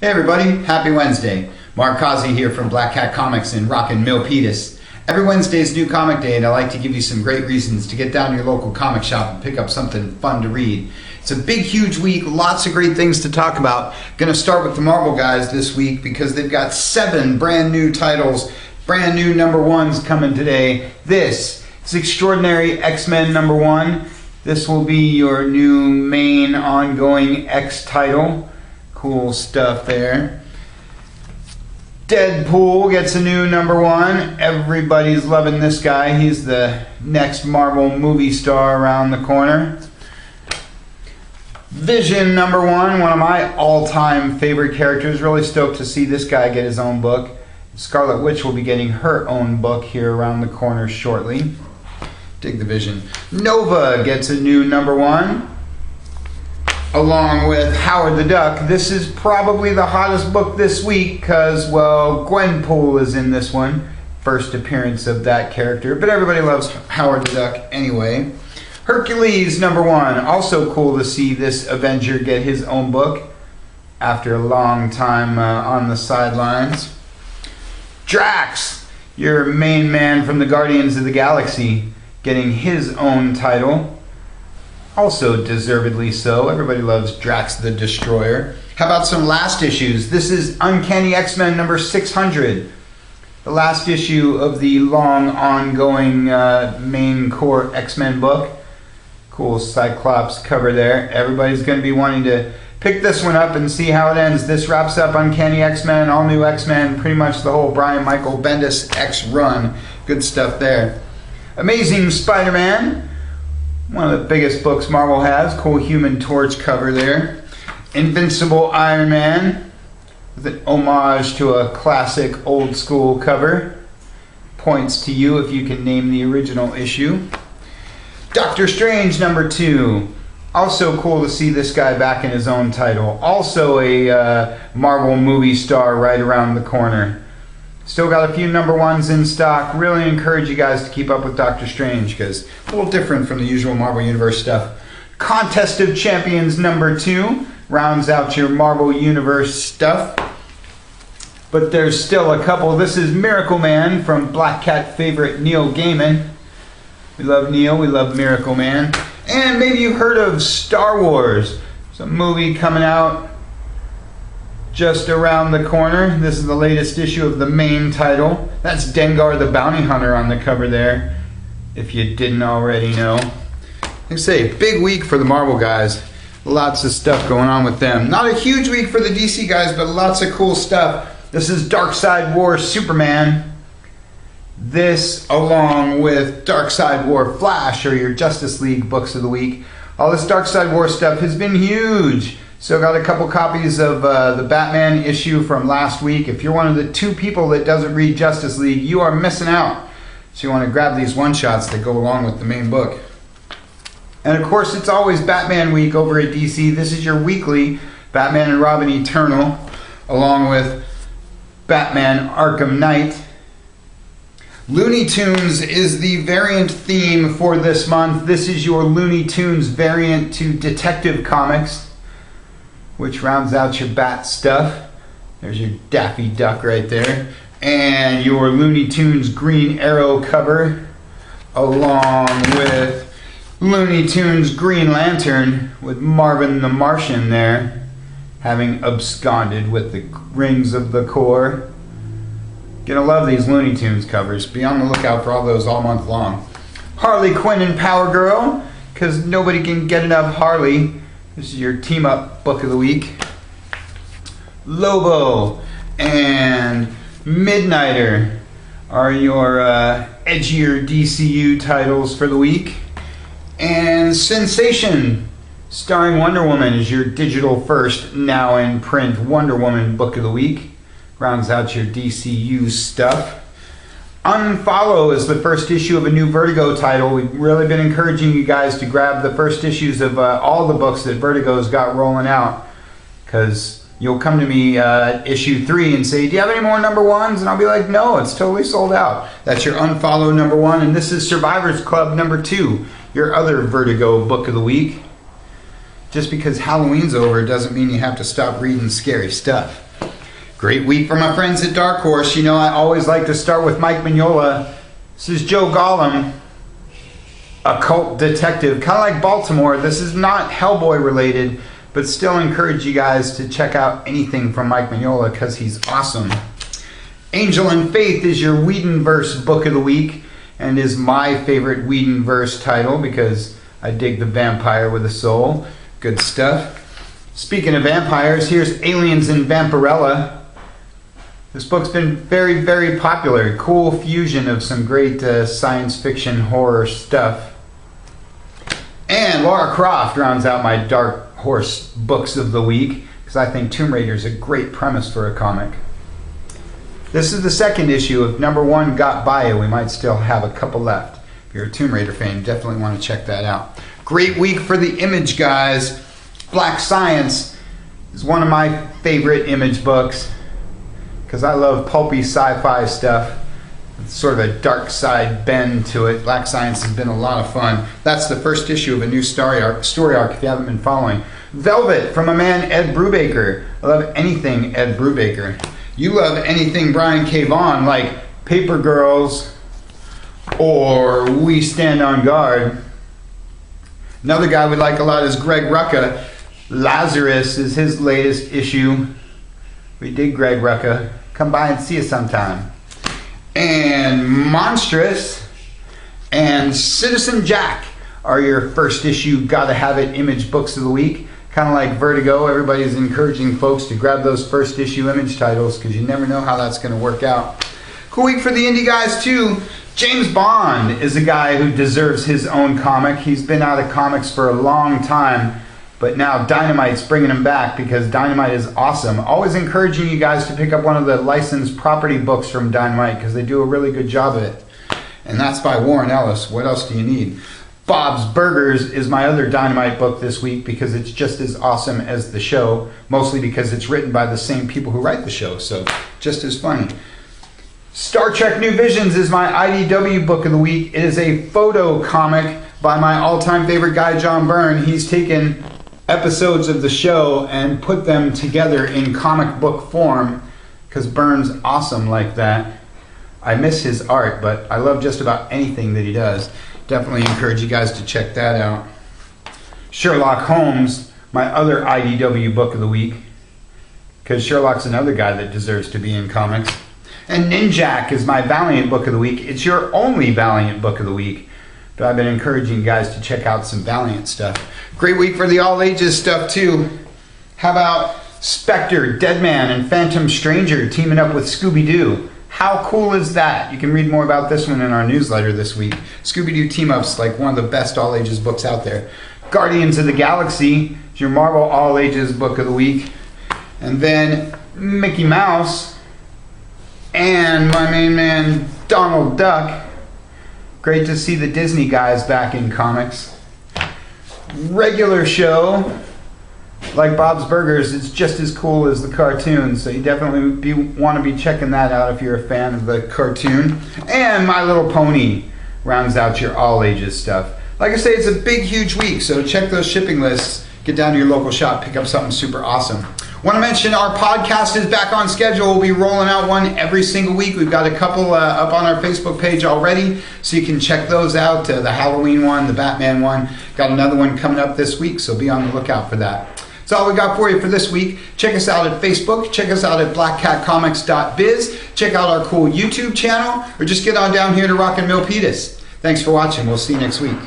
Hey everybody, happy Wednesday. Mark Causey here from Black Cat Comics in Rockin' Milpitas. Every Wednesday is New Comic Day, and I like to give you some great reasons to get down to your local comic shop and pick up something fun to read. It's a big, huge week, lots of great things to talk about. Gonna start with the Marvel guys this week because they've got 7 brand new titles, brand new #1s coming today. This is Extraordinary X-Men #1. This will be your new main ongoing X title. Cool stuff there. Deadpool gets a new #1. Everybody's loving this guy. He's the next Marvel movie star around the corner. Vision #1, one of my all-time favorite characters. Really stoked to see this guy get his own book. Scarlet Witch will be getting her own book here around the corner shortly. Dig the Vision. Nova gets a new #1. Along with Howard the Duck. This is probably the hottest book this week because, well, Gwenpool is in this one. First appearance of that character, but everybody loves Howard the Duck anyway. Hercules #1. Also cool to see this Avenger get his own book after a long time on the sidelines. Drax, your main man from the Guardians of the Galaxy, getting his own title. Also deservedly so. Everybody loves Drax the Destroyer. How about some last issues? This is Uncanny X-Men #600. The last issue of the long ongoing main core X-Men book. Cool Cyclops cover there. Everybody's going to be wanting to pick this one up and see how it ends. This wraps up Uncanny X-Men, All New X-Men, pretty much the whole Brian Michael Bendis X run. Good stuff there. Amazing Spider-Man. One of the biggest books Marvel has. Cool Human Torch cover there. Invincible Iron Man with an homage to a classic old school cover. Points to you if you can name the original issue. Doctor Strange #2. Also cool to see this guy back in his own title. Also a Marvel movie star right around the corner. Still got a few #1s in stock. Really encourage you guys to keep up with Doctor Strange because a little different from the usual Marvel Universe stuff. Contest of Champions #2 rounds out your Marvel Universe stuff. But there's still a couple. This is Miracle Man from Black Cat favorite Neil Gaiman. We love Neil, we love Miracle Man. And maybe you've heard of Star Wars. It's a movie coming out just around the corner. This is the latest issue of the main title. That's Dengar the Bounty Hunter on the cover there, if you didn't already know. Like I say, big week for the Marvel guys. Lots of stuff going on with them. Not a huge week for the DC guys, but lots of cool stuff. This is Darkseid War Superman. This, along with Darkseid War Flash, are your Justice League books of the week. All this Darkseid War stuff has been huge. So got a couple copies of the Batman issue from last week. If you're one of the 2 people that doesn't read Justice League, you are missing out. So you want to grab these one-shots that go along with the main book. And of course, it's always Batman week over at DC. This is your weekly Batman and Robin Eternal, along with Batman Arkham Knight. Looney Tunes is the variant theme for this month. This is your Looney Tunes variant to Detective Comics, which rounds out your Bat stuff. There's your Daffy Duck right there. And your Looney Tunes Green Arrow cover, along with Looney Tunes Green Lantern with Marvin the Martian there, having absconded with the rings of the core. Gonna love these Looney Tunes covers. Be on the lookout for all those all month long. Harley Quinn and Power Girl, because nobody can get enough Harley. This is your team up book of the week. Lobo and Midnighter are your edgier DCU titles for the week. And Sensation, starring Wonder Woman, is your digital first, now in print Wonder Woman book of the week. Rounds out your DCU stuff. Unfollow is the first issue of a new Vertigo title. We've really been encouraging you guys to grab the first issues of all the books that Vertigo's got rolling out, because you'll come to me issue 3 and say, do you have any more #1s? And I'll be like, no, it's totally sold out. That's your Unfollow #1, and this is Survivors Club #2, your other Vertigo book of the week. Just because Halloween's over doesn't mean you have to stop reading scary stuff. Great week for my friends at Dark Horse. You know, I always like to start with Mike Mignola. This is Joe Gollum, a cult detective, kind of like Baltimore. This is not Hellboy related, but still encourage you guys to check out anything from Mike Mignola because he's awesome. Angel and Faith is your Whedonverse book of the week and is my favorite Whedonverse title because I dig the vampire with a soul. Good stuff. Speaking of vampires, here's Aliens in Vampirella. This book's been very, very popular. Cool fusion of some great science fiction horror stuff. And Lara Croft rounds out my Dark Horse books of the week because I think Tomb Raider is a great premise for a comic. This is the second issue of #1 Got By. We might still have a couple left. If you're a Tomb Raider fan, you definitely want to check that out. Great week for the Image guys. Black Science is one of my favorite Image books because I love pulpy sci-fi stuff. It's sort of a dark side bend to it. Black Science has been a lot of fun. That's the first issue of a new story arc if you haven't been following. Velvet from a man, Ed Brubaker. I love anything Ed Brubaker. You love anything Brian K. Vaughan, like Paper Girls or We Stand on Guard. Another guy we like a lot is Greg Rucka. Lazarus is his latest issue. We dig Greg Rucka. Come by and see us sometime. And Monstrous and Citizen Jack are your first issue Gotta Have It Image books of the week. Kind of like Vertigo, everybody's encouraging folks to grab those first issue Image titles because you never know how that's going to work out. Cool week for the indie guys too. James Bond is a guy who deserves his own comic. He's been out of comics for a long time, but now Dynamite's bringing him back because Dynamite is awesome. Always encouraging you guys to pick up one of the licensed property books from Dynamite because they do a really good job of it. And that's by Warren Ellis. What else do you need? Bob's Burgers is my other Dynamite book this week because it's just as awesome as the show, mostly because it's written by the same people who write the show, so just as funny. Star Trek New Visions is my IDW book of the week. It is a photo comic by my all-time favorite guy, John Byrne. He's taken episodes of the show and put them together in comic book form because Byrne's awesome like that. I miss his art, but I love just about anything that he does. Definitely encourage you guys to check that out. Sherlock Holmes, my other IDW book of the week, because Sherlock's another guy that deserves to be in comics. And Ninjak is my Valiant book of the week. It's your only Valiant book of the week. But I've been encouraging you guys to check out some Valiant stuff. Great week for the all ages stuff too. How about Spectre, Deadman, and Phantom Stranger teaming up with Scooby-Doo? How cool is that? You can read more about this one in our newsletter this week. Scooby-Doo Team-Up's like one of the best all ages books out there. Guardians of the Galaxy is your Marvel all ages book of the week. And then Mickey Mouse and my main man Donald Duck. Great to see the Disney guys back in comics. Regular show, like Bob's Burgers, it's just as cool as the cartoon, so you definitely want to be checking that out if you're a fan of the cartoon. And My Little Pony rounds out your all ages stuff. Like I say, it's a big, huge week, so check those shipping lists. Get down to your local shop, pick up something super awesome. Want to mention our podcast is back on schedule. We'll be rolling out one every single week. We've got a couple up on our Facebook page already, so you can check those out. The Halloween one, the Batman one. Got another one coming up this week, so be on the lookout for that. That's all we got for you for this week. Check us out at Facebook. Check us out at blackcatcomics.biz. Check out our cool YouTube channel, or just get on down here to Rockin' Milpitas. Thanks for watching. We'll see you next week.